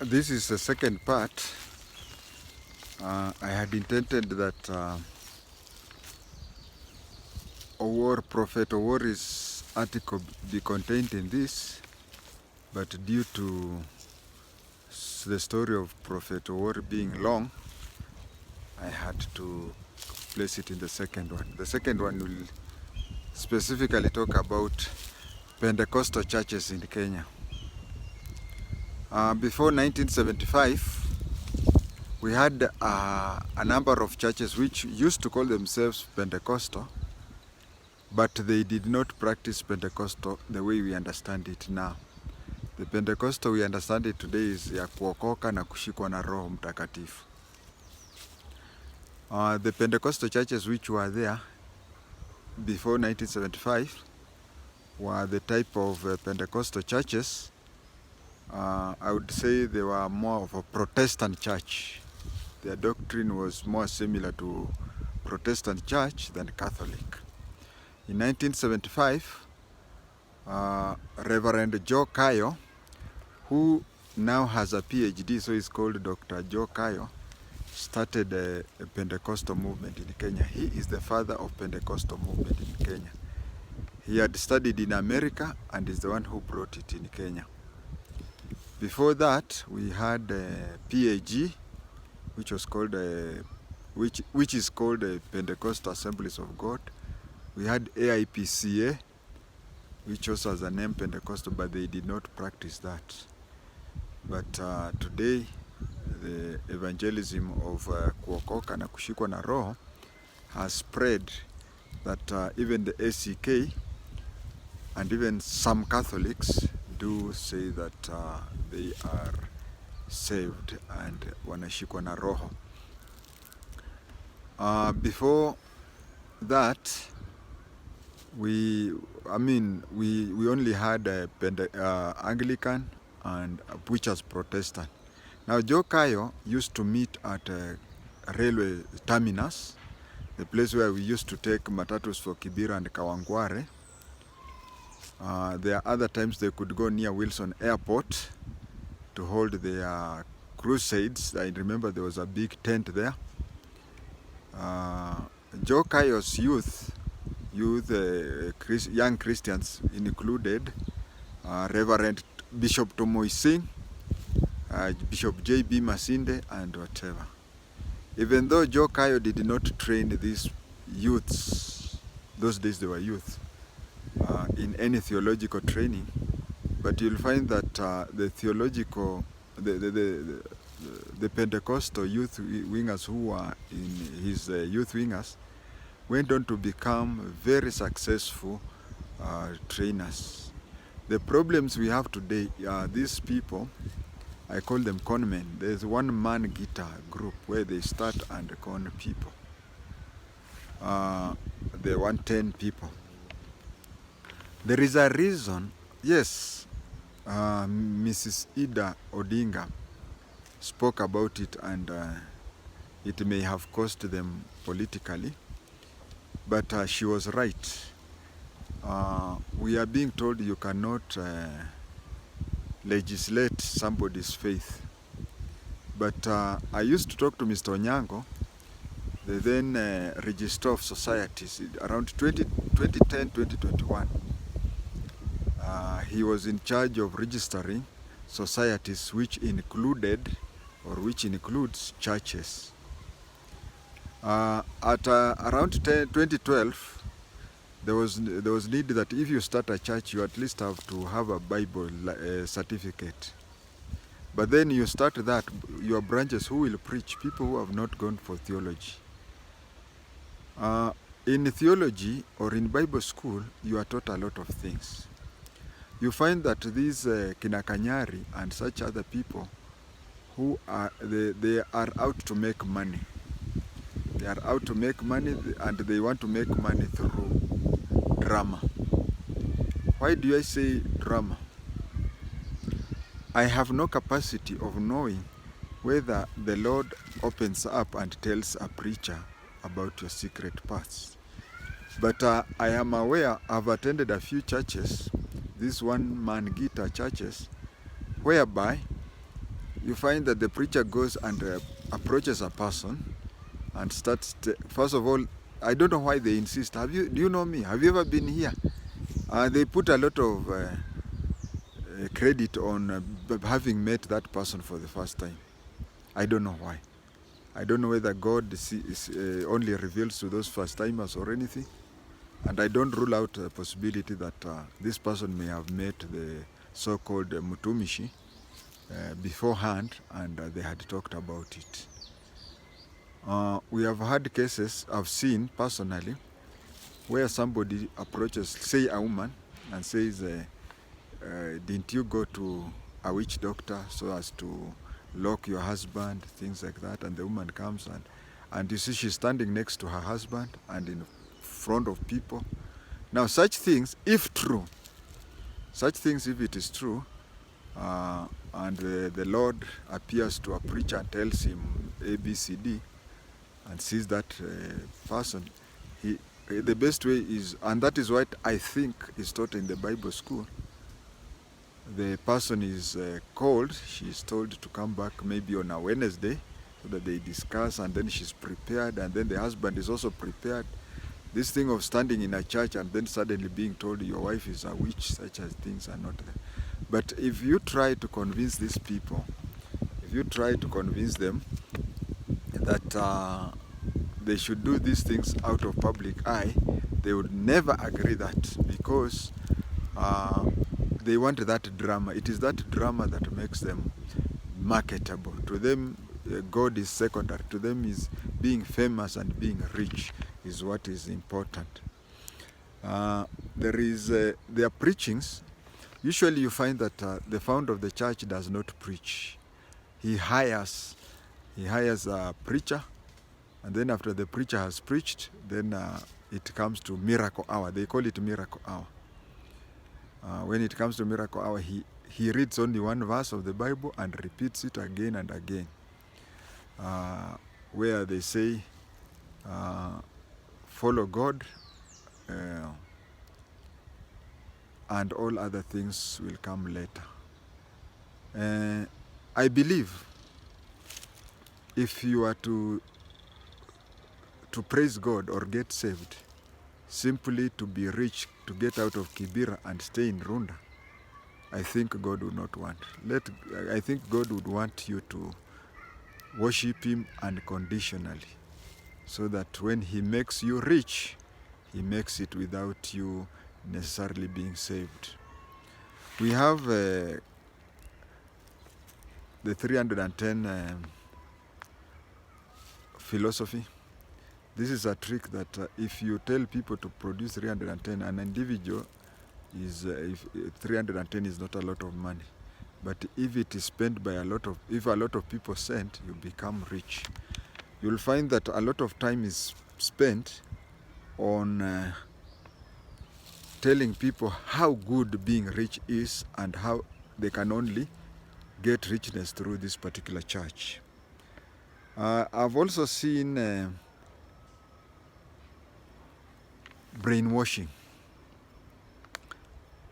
This is the second part. I had intended that Prophet Owori's article be contained in this, but due to the story of Prophet Owori being long, I had to place it in the second one. The second one will specifically talk about Pentecostal churches in Kenya. Before 1975, we had a number of churches which used to call themselves Pentecostal, but they did not practice Pentecostal the way we understand it now. The Pentecostal we understand it today is ya kuokoka na kushikwa na Roho Mtakatifu. The Pentecostal churches which were there before 1975 were the type of Pentecostal churches. I would say they were more of a Protestant church. Their doctrine was more similar to Protestant church than Catholic. In 1975, Reverend Joe Kayo, who now has a PhD, so he's called Dr. Joe Kayo, started a Pentecostal movement in Kenya. He is the father of Pentecostal movement in Kenya. He had studied in America and is the one who brought it in Kenya. Before that, we had PAG, which was called which is called Pentecostal Assemblies of God. We had AIPCA, which also has a name Pentecostal, but they did not practice that. But today, the evangelism of kuokoka na kushikwa na Roho has spread that even the ACK and even some Catholics do say that they are saved and wanashikwa na Roho. Before that, we only had Anglican and which was Protestant. Now Joe Kayo used to meet at a railway terminus, the place where we used to take matatus for Kibera and Kawangware. There are other times they could go near Wilson Airport to hold their crusades. I remember there was a big tent there. Joe Kayo's young Christians included Reverend Bishop Tomoy Singh, Bishop J.B. Masinde, and whatever. Even though Joe Kayo did not train these youths, those days they were youth, in any theological training, but you'll find that the Pentecostal youth wingers who were in his youth wingers went on to become very successful trainers. The problems we have today are these people, I call them conmen. There's one man guitar group where they start and con people. They want 10 people. There is a reason, yes, Mrs. Ida Odinga spoke about it, and it may have cost them politically, but she was right. We are being told you cannot legislate somebody's faith. But I used to talk to Mr. Onyango, the then Registrar of Societies, around 2010, 2021. He was in charge of registering societies which included or which includes churches. At around 2012, there was need that if you start a church, you at least have to have a Bible certificate. But then you start that, your branches, who will preach? People who have not gone for theology. In theology or in Bible school, you are taught a lot of things. You find that these Kinakanyari and such other people who are, they are out to make money. They are out to make money, and they want to make money through drama. Why do I say drama? I have no capacity of knowing whether the Lord opens up and tells a preacher about your secret parts. But I am aware, I've attended a few churches, these one-man guitar churches, whereby you find that the preacher goes and approaches a person and starts, first of all, I don't know why they insist. Do you know me? Have you ever been here? They put a lot of credit on having met that person for the first time. I don't know why. I don't know whether God only reveals to those first timers or anything. And I don't rule out the possibility that this person may have met the so-called Mutumishi beforehand, and they had talked about it. We have had cases I've seen personally where somebody approaches, say a woman, and says, didn't you go to a witch doctor so as to lock your husband, things like that, and the woman comes and you see she's standing next to her husband and in front of people. Now such things, if true, if it is true, and the Lord appears to a preacher and tells him ABCD and sees that person, the best way is, and that is what I think is taught in the Bible school, the person is called, she is told to come back maybe on a Wednesday so that they discuss, and then she's prepared, and then the husband is also prepared. This thing of standing in a church and then suddenly being told your wife is a witch, such as things are not there. But if you try to convince these people, if you try to convince them that they should do these things out of public eye, they would never agree that, because they want that drama. It is that drama that makes them marketable. To them, God is secondary. To them, is being famous and being rich is what is important. Their preachings, usually you find that the founder of the church does not preach. He hires a preacher, and then after the preacher has preached, then it comes to miracle hour. They call it miracle hour. When it comes to miracle hour, he reads only one verse of the Bible and repeats it again and again, where they say, follow God, and all other things will come later. I believe if you are to praise God or get saved, simply to be rich, to get out of Kibera and stay in Runda, I think God would not want. I think God would want you to worship Him unconditionally, so that when He makes you rich, He makes it without you necessarily being saved. We have the 310 philosophy. This is a trick that if you tell people to produce 310, an individual is, if 310 is not a lot of money. But if it is spent by if a lot of people send, you become rich. You'll find that a lot of time is spent on telling people how good being rich is and how they can only get richness through this particular church. I've also seen brainwashing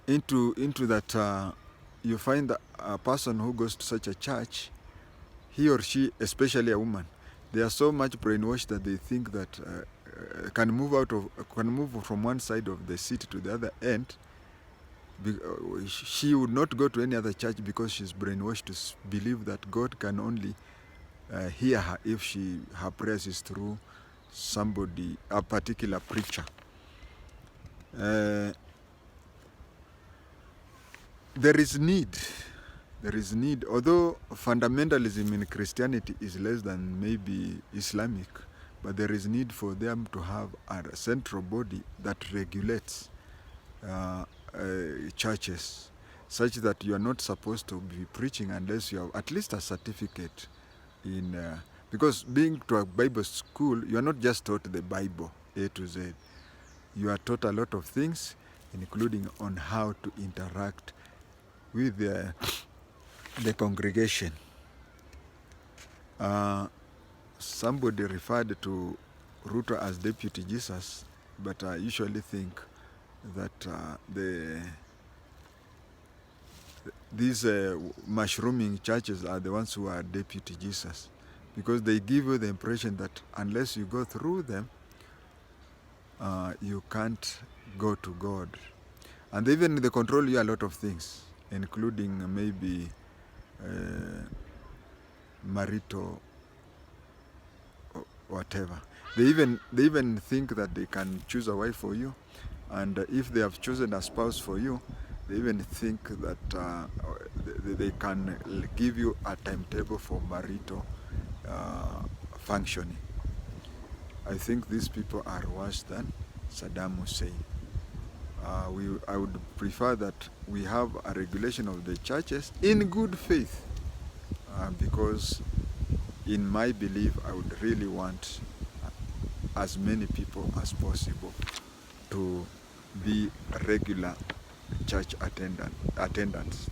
into that. You find that a person who goes to such a church, he or she, especially a woman, they are so much brainwashed that they think that can move from one side of the city to the other end. She would not go to any other church because she's brainwashed to believe that God can only hear her if her prayers is through somebody, a particular preacher. There is need, although fundamentalism in Christianity is less than maybe Islamic, but there is need for them to have a central body that regulates churches, such that you are not supposed to be preaching unless you have at least a certificate in, because being to a Bible school, you are not just taught the Bible A to Z. You are taught a lot of things, including on how to interact with the congregation. Somebody referred to Ruto as Deputy Jesus, but I usually think that these mushrooming churches are the ones who are deputy Jesus, because they give you the impression that unless you go through them, you can't go to God. And even they control you a lot of things, including maybe marital whatever. They even think that they can choose a wife for you, and if they have chosen a spouse for you, they even think that they can give you a timetable for marital functioning. I think these people are worse than Saddam Hussein. I would prefer that we have a regulation of the churches in good faith, because in my belief, I would really want as many people as possible to be regular church attendants.